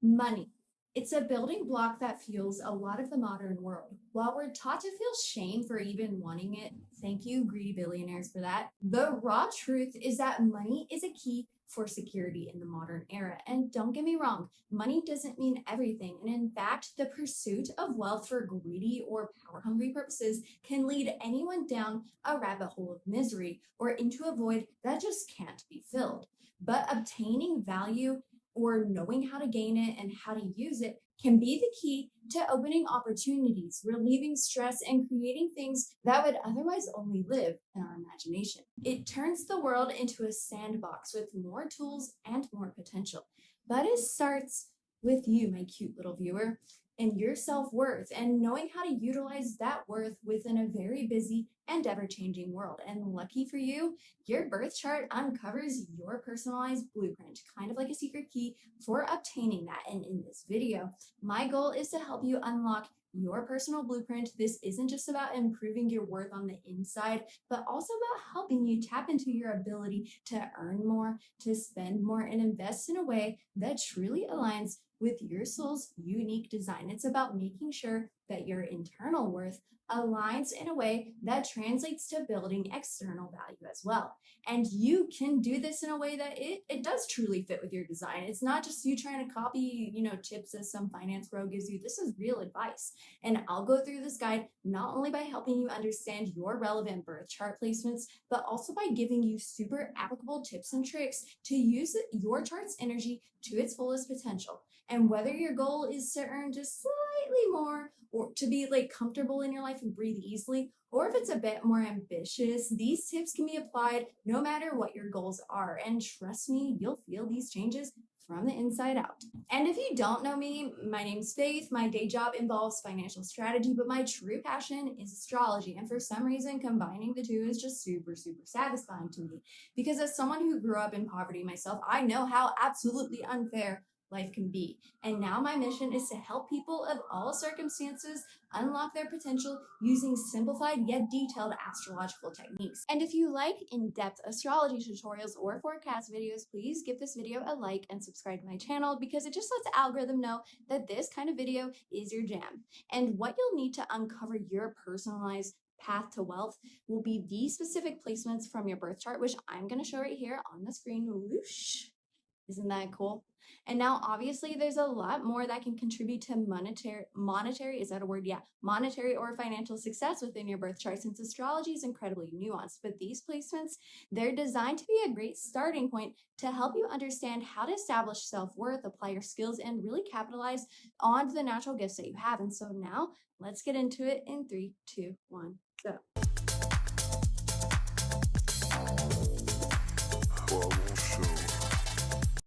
Money. It's a building block that fuels a lot of the modern world. While we're taught to feel shame for even wanting it, thank you, greedy billionaires, for that. The raw truth is that money is a key for security in the modern era. And don't get me wrong, money doesn't mean everything. And in fact, the pursuit of wealth for greedy or power hungry purposes can lead anyone down a rabbit hole of misery or into a void that just can't be filled. But obtaining value or knowing how to gain it and how to use it can be the key to opening opportunities, relieving stress, and creating things that would otherwise only live in our imagination. It turns the world into a sandbox with more tools and more potential. But it starts with you, my cute little viewer, and your self-worth and knowing how to utilize that worth within a very busy and ever-changing world. And lucky for you, your birth chart uncovers your personalized blueprint, kind of like a secret key for obtaining that. And in this video, my goal is to help you unlock your personal blueprint. This isn't just about improving your worth on the inside, but also about helping you tap into your ability to earn more, to spend more, and invest in a way that truly aligns with your soul's unique design. It's about making sure that your internal worth aligns in a way that translates to building external value as well. And you can do this in a way that it does truly fit with your design. It's not just you trying to copy, tips as some finance bro gives you. This is real advice. And I'll go through this guide not only by helping you understand your relevant birth chart placements, but also by giving you super applicable tips and tricks to use your chart's energy to its fullest potential. And whether your goal is to earn just slightly more or to be comfortable in your life and breathe easily, or if it's a bit more ambitious, these tips can be applied no matter what your goals are. And trust me, you'll feel these changes from the inside out. And if you don't know me, my name's Faith. My day job involves financial strategy, but my true passion is astrology. And for some reason, combining the two is just super, super satisfying to me. Because as someone who grew up in poverty myself, I know how absolutely unfair life can be. And now my mission is to help people of all circumstances unlock their potential using simplified yet detailed astrological techniques. And if you like in-depth astrology tutorials or forecast videos, please give this video a like and subscribe to my channel because it just lets the algorithm know that this kind of video is your jam. And what you'll need to uncover your personalized path to wealth will be these specific placements from your birth chart, which I'm going to show right here on the screen. Whoosh. Isn't that cool? And now obviously there's a lot more that can contribute to monetary, is that a word? Yeah, monetary or financial success within your birth chart, since astrology is incredibly nuanced. But these placements, they're designed to be a great starting point to help you understand how to establish self-worth, apply your skills, and really capitalize on the natural gifts that you have. And so now let's get into it in 3, 2, 1, go.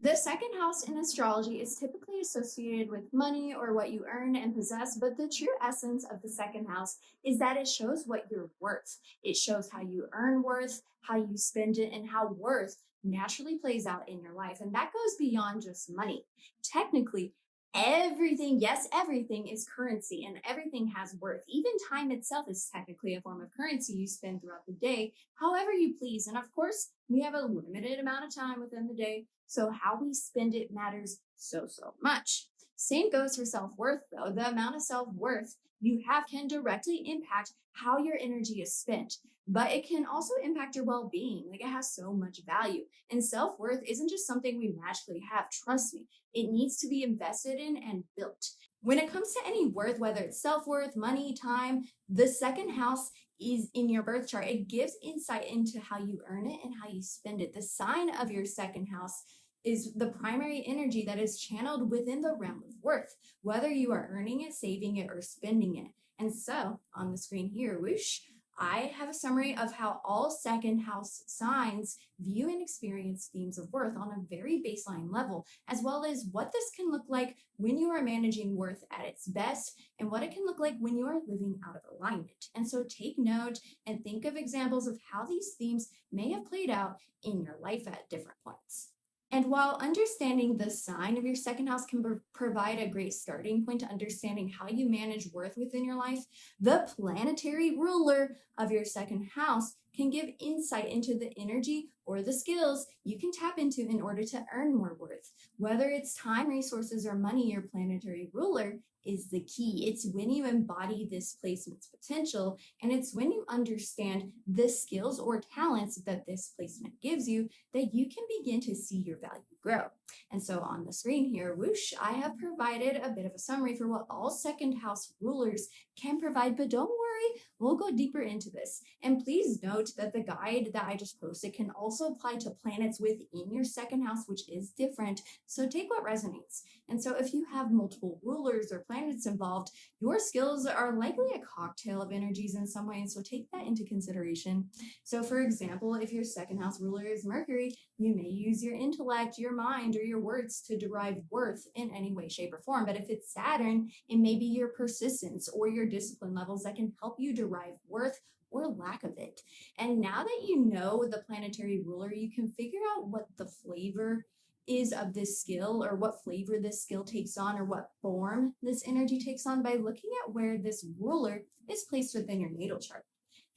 The second house in astrology is typically associated with money or what you earn and possess, but the true essence of the second house is that it shows what you're worth. It shows how you earn worth, how you spend it, and how worth naturally plays out in your life. And that goes beyond just money. Technically, everything, yes, everything is currency and everything has worth. Even time itself is technically a form of currency you spend throughout the day, however you please. And of course, we have a limited amount of time within the day, so how we spend it matters so much. Same goes for self-worth though. The amount of self-worth you have can directly impact how your energy is spent, but it can also impact your well-being. It has so much value. And self-worth isn't just something we magically have, trust me. It needs to be invested in and built. When it comes to any worth, whether it's self-worth, money, time, the second house is in your birth chart. It gives insight into how you earn it and how you spend it. The sign of your second house is the primary energy that is channeled within the realm of worth, whether you are earning it, saving it, or spending it. And so on the screen here, whoosh, I have a summary of how all second house signs view and experience themes of worth on a very baseline level, as well as what this can look like when you are managing worth at its best and what it can look like when you are living out of alignment. And so take note and think of examples of how these themes may have played out in your life at different points. And while understanding the sign of your second house can provide a great starting point to understanding how you manage worth within your life, the planetary ruler of your second house can give insight into the energy or the skills you can tap into in order to earn more worth. Whether it's time, resources, or money, your planetary ruler is the key. It's when you embody this placement's potential, and it's when you understand the skills or talents that this placement gives you that you can begin to see your value grow. And so on the screen here, whoosh, I have provided a bit of a summary for what all second house rulers can provide, but don't worry, we'll go deeper into this. And please note that the guide that I just posted can also apply to planets within your second house, which is different. So take what resonates. And so if you have multiple rulers or planets involved, your skills are likely a cocktail of energies in some way. And so take that into consideration. So for example, if your second house ruler is Mercury, you may use your intellect, your mind, or your words to derive worth in any way, shape, or form. But if it's Saturn, it may be your persistence or your discipline levels that can help you derive worth or lack of it. And now that you know the planetary ruler, you can figure out what the flavor is of this skill, or what flavor this skill takes on, or what form this energy takes on by looking at where this ruler is placed within your natal chart.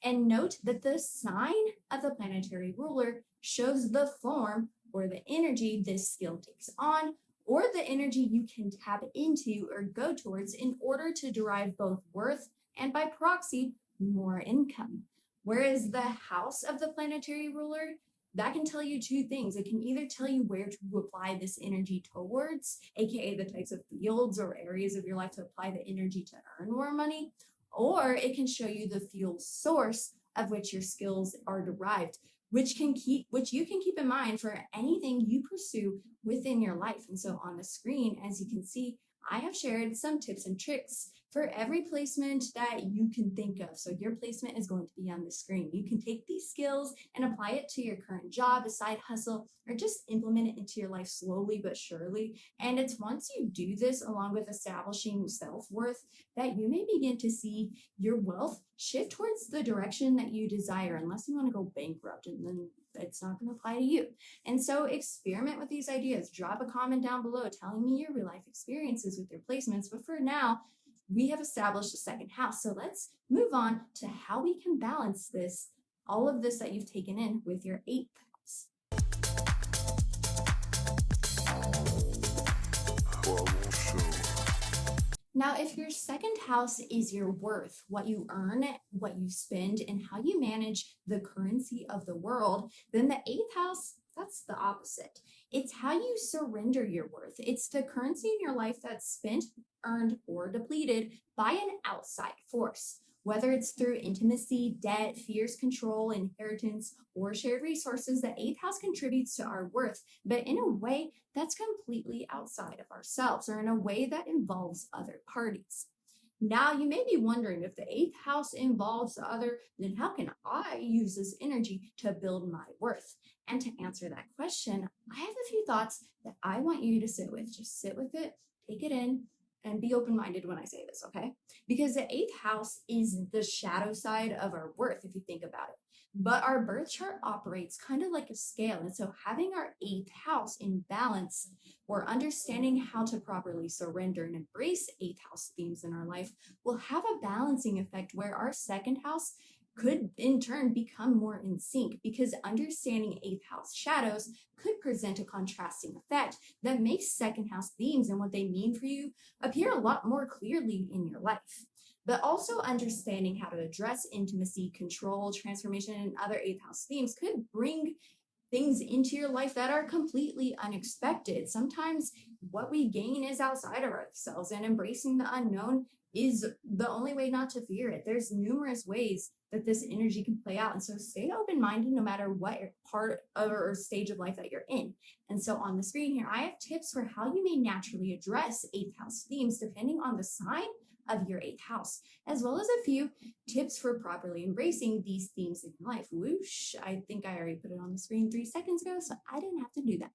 And note that the sign of the planetary ruler shows the form or the energy this skill takes on, or the energy you can tap into or go towards in order to derive both worth and, by proxy, more income. Whereas the house of the planetary ruler, that can tell you two things. It can either tell you where to apply this energy towards, aka the types of fields or areas of your life to apply the energy to earn more money, or it can show you the fuel source of which your skills are derived, which you can keep in mind for anything you pursue within your life. And so on the screen, as you can see, I have shared some tips and tricks for every placement that you can think of. So your placement is going to be on the screen. You can take these skills and apply it to your current job, a side hustle, or just implement it into your life slowly but surely. And it's once you do this, along with establishing self-worth, that you may begin to see your wealth shift towards the direction that you desire, unless you want to go bankrupt, and then it's not going to apply to you. And so experiment with these ideas. Drop a comment down below telling me your real life experiences with your placements. But for now, we have established a second house. So let's move on to how we can balance this, all of this that you've taken in, with your eighth house. Now, if your second house is your worth, what you earn, what you spend, and how you manage the currency of the world, then the eighth house, that's the opposite. It's how you surrender your worth. It's the currency in your life that's spent, earned, or depleted by an outside force. Whether it's through intimacy, debt, fears, control, inheritance, or shared resources, the eighth house contributes to our worth, but in a way that's completely outside of ourselves, or in a way that involves other parties. Now, you may be wondering, if the eighth house involves other, then how can I use this energy to build my worth? And to answer that question, I have a few thoughts that I want you to sit with. Just sit with it, take it in, and be open-minded when I say this, okay? Because the eighth house is the shadow side of our worth, if you think about it. But our birth chart operates kind of like a scale. And so having our eighth house in balance, or understanding how to properly surrender and embrace eighth house themes in our life, will have a balancing effect where our second house could in turn become more in sync, because understanding eighth house shadows could present a contrasting effect that makes second house themes and what they mean for you appear a lot more clearly in your life. But also understanding how to address intimacy, control, transformation, and other eighth house themes could bring things into your life that are completely unexpected. Sometimes what we gain is outside of ourselves, and embracing the unknown is the only way not to fear it. There's numerous ways that this energy can play out. And so stay open-minded no matter what part or stage of life that you're in. And so on the screen here, I have tips for how you may naturally address eighth house themes depending on the sign of your eighth house, as well as a few tips for properly embracing these themes in your life. Whoosh, I think I already put it on the screen 3 seconds ago, so I didn't have to do that.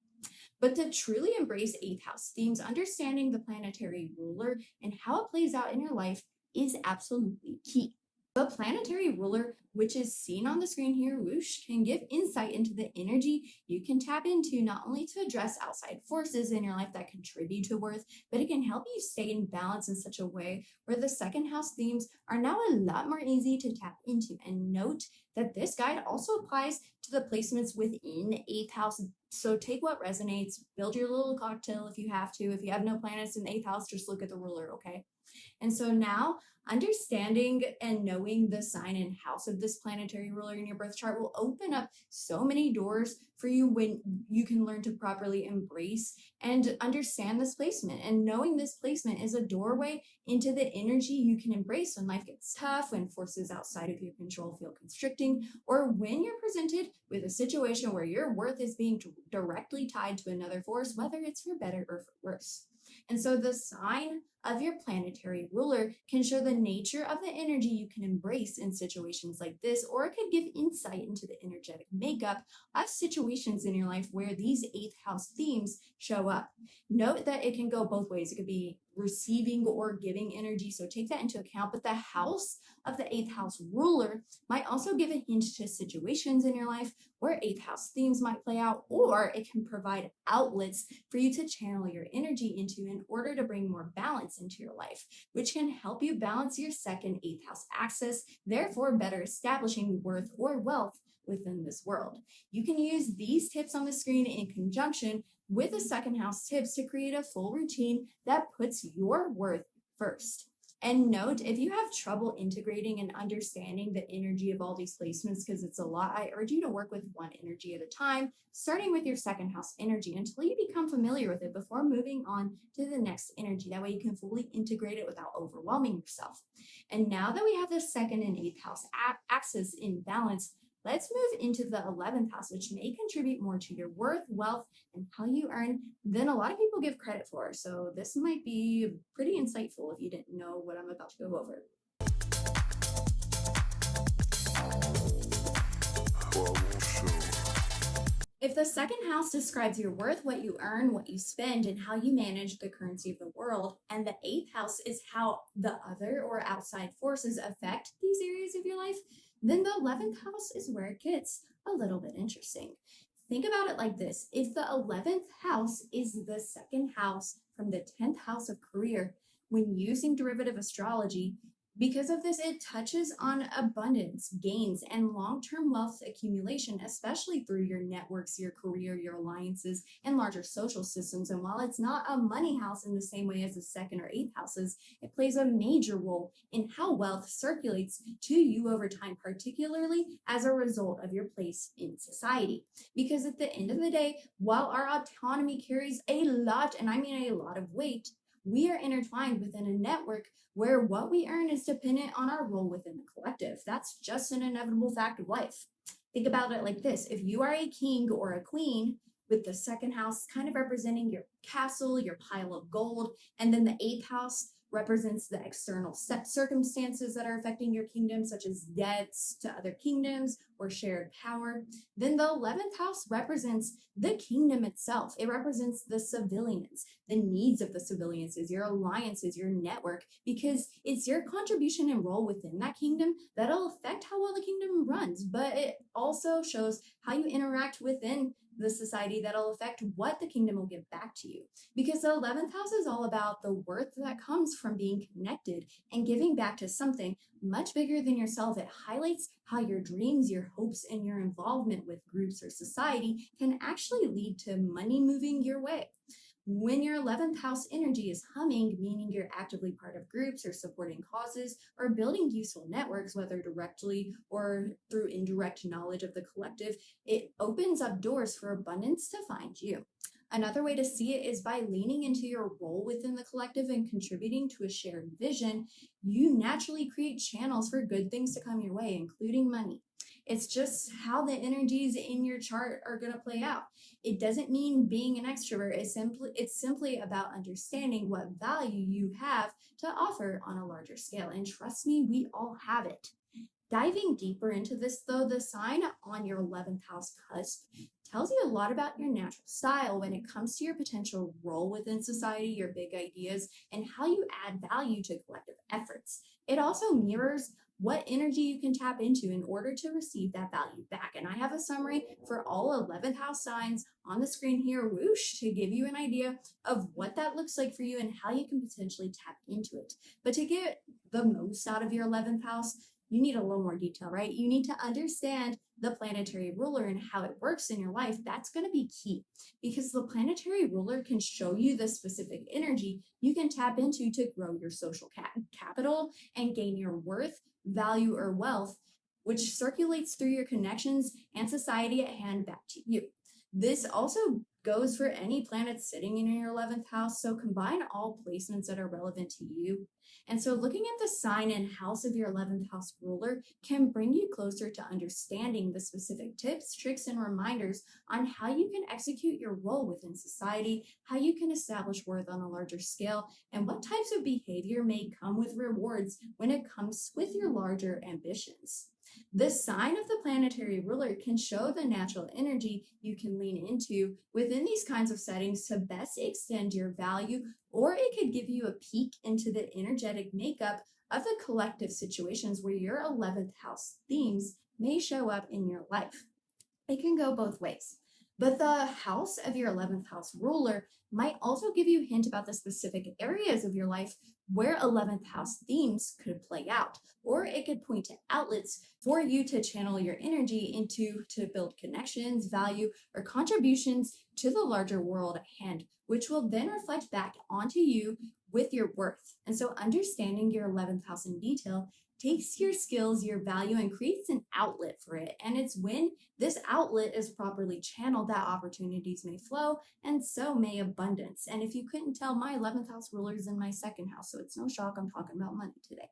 But to truly embrace eighth house themes, understanding the planetary ruler and how it plays out in your life is absolutely key. The planetary ruler, which is seen on the screen here, whoosh, can give insight into the energy you can tap into, not only to address outside forces in your life that contribute to worth, but it can help you stay in balance in such a way where the second house themes are now a lot more easy to tap into. And note that this guide also applies to the placements within eighth house. So take what resonates, build your little cocktail if you have to. If you have no planets in the eighth house, just look at the ruler, okay? And so now understanding and knowing the sign and house of this planetary ruler in your birth chart will open up so many doors for you when you can learn to properly embrace and understand this placement. And knowing this placement is a doorway into the energy you can embrace when life gets tough, when forces outside of your control feel constricting, or when you're presented with a situation where your worth is being directly tied to another force, whether it's for better or for worse. And so the sign of your planetary ruler can show the nature of the energy you can embrace in situations like this, or it could give insight into the energetic makeup of situations in your life where these eighth house themes show up. Note that it can go both ways. It could be receiving or giving energy, so take that into account. But the house of the eighth house ruler might also give a hint to situations in your life where eighth house themes might play out, or it can provide outlets for you to channel your energy into in order to bring more balance into your life, which can help you balance your second eighth house axis, therefore better establishing worth or wealth within this world. You can use these tips on the screen in conjunction with the second house tips to create a full routine that puts your worth first. And note, if you have trouble integrating and understanding the energy of all these placements, because it's a lot, I urge you to work with one energy at a time, starting with your second house energy until you become familiar with it before moving on to the next energy. That way you can fully integrate it without overwhelming yourself. And now that we have the second and eighth house axis in balance, let's move into the 11th house, which may contribute more to your worth, wealth, and how you earn than a lot of people give credit for. So this might be pretty insightful if you didn't know what I'm about to go over. If the second house describes your worth, what you earn, what you spend, and how you manage the currency of the world, and the eighth house is how the other or outside forces affect these areas of your life, then the 11th house is where it gets a little bit interesting. Think about it like this. If the 11th house is the second house from the 10th house of career, when using derivative astrology, because of this, it touches on abundance, gains, and long-term wealth accumulation, especially through your networks, your career, your alliances, and larger social systems. And while it's not a money house in the same way as the second or eighth houses, it plays a major role in how wealth circulates to you over time, particularly as a result of your place in society. Because at the end of the day, while our autonomy carries a lot, and I mean a lot of weight, we are intertwined within a network where what we earn is dependent on our role within the collective. That's just an inevitable fact of life. Think about it like this. If you are a king or a queen, with the second house kind of representing your castle, your pile of gold, and then the eighth house represents the external circumstances that are affecting your kingdom, such as debts to other kingdoms or shared power. Then the 11th house represents the kingdom itself. It represents the civilians, the needs of the civilians, your alliances, your network, because it's your contribution and role within that kingdom that'll affect how well the kingdom runs. But it also shows how you interact within the society that'll affect what the kingdom will give back to you. Because the 11th house is all about the worth that comes from being connected and giving back to something much bigger than yourself. It highlights how your dreams, your hopes, and your involvement with groups or society can actually lead to money moving your way. When your 11th house energy is humming, meaning you're actively part of groups or supporting causes or building useful networks, whether directly or through indirect knowledge of the collective, it opens up doors for abundance to find you. Another way to see it is by leaning into your role within the collective and contributing to a shared vision. You naturally create channels for good things to come your way, including money. It's just how the energies in your chart are going to play out. It doesn't mean being an extrovert. It's simply about understanding what value you have to offer on a larger scale. And trust me, we all have it. Diving deeper into this, though, the sign on your 11th house cusp tells you a lot about your natural style when it comes to your potential role within society, your big ideas, and how you add value to collective efforts. It also mirrors what energy you can tap into in order to receive that value back. And I have a summary for all 11th house signs on the screen here, whoosh, to give you an idea of what that looks like for you and how you can potentially tap into it. But to get the most out of your 11th house, you need a little more detail, right? You need to understand the planetary ruler and how it works in your life. That's going to be key, because the planetary ruler can show you the specific energy you can tap into to grow your social capital and gain your worth, value, or wealth, which circulates through your connections and society at hand back to you. This also goes for any planets sitting in your 11th house, so combine all placements that are relevant to you. And so looking at the sign and house of your 11th house ruler can bring you closer to understanding the specific tips, tricks, and reminders on how you can execute your role within society, how you can establish worth on a larger scale, and what types of behavior may come with rewards when it comes with your larger ambitions. The sign of the planetary ruler can show the natural energy you can lean into within these kinds of settings to best extend your value, or it could give you a peek into the energetic makeup of the collective situations where your 11th house themes may show up in your life. It can go both ways. But the house of your 11th house ruler might also give you a hint about the specific areas of your life where 11th house themes could play out, or it could point to outlets for you to channel your energy into to build connections, value, or contributions to the larger world at hand, which will then reflect back onto you with your worth. And so understanding your 11th house in detail takes your skills, your value, and creates an outlet for it. And it's when this outlet is properly channeled that opportunities may flow, and so may abundance. And if you couldn't tell, my 11th house ruler is in my second house, so it's no shock I'm talking about money today.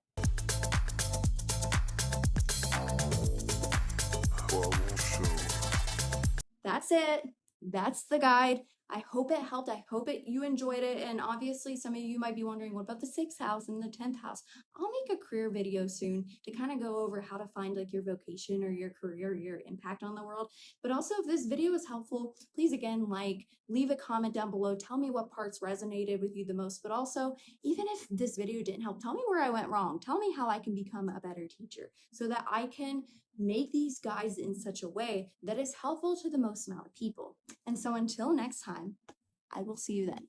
That's it. That's the guide. I hope it helped. I hope you enjoyed it. And obviously, some of you might be wondering, what about the 6th house and the 10th house? I'll make a career video soon to kind of go over how to find like your vocation or your career, your impact on the world. But also, if this video was helpful, please again, leave a comment down below. Tell me what parts resonated with you the most. But also, even if this video didn't help, tell me where I went wrong. Tell me how I can become a better teacher so that I can make these guides in such a way that is helpful to the most amount of people. And so until next time, I will see you then.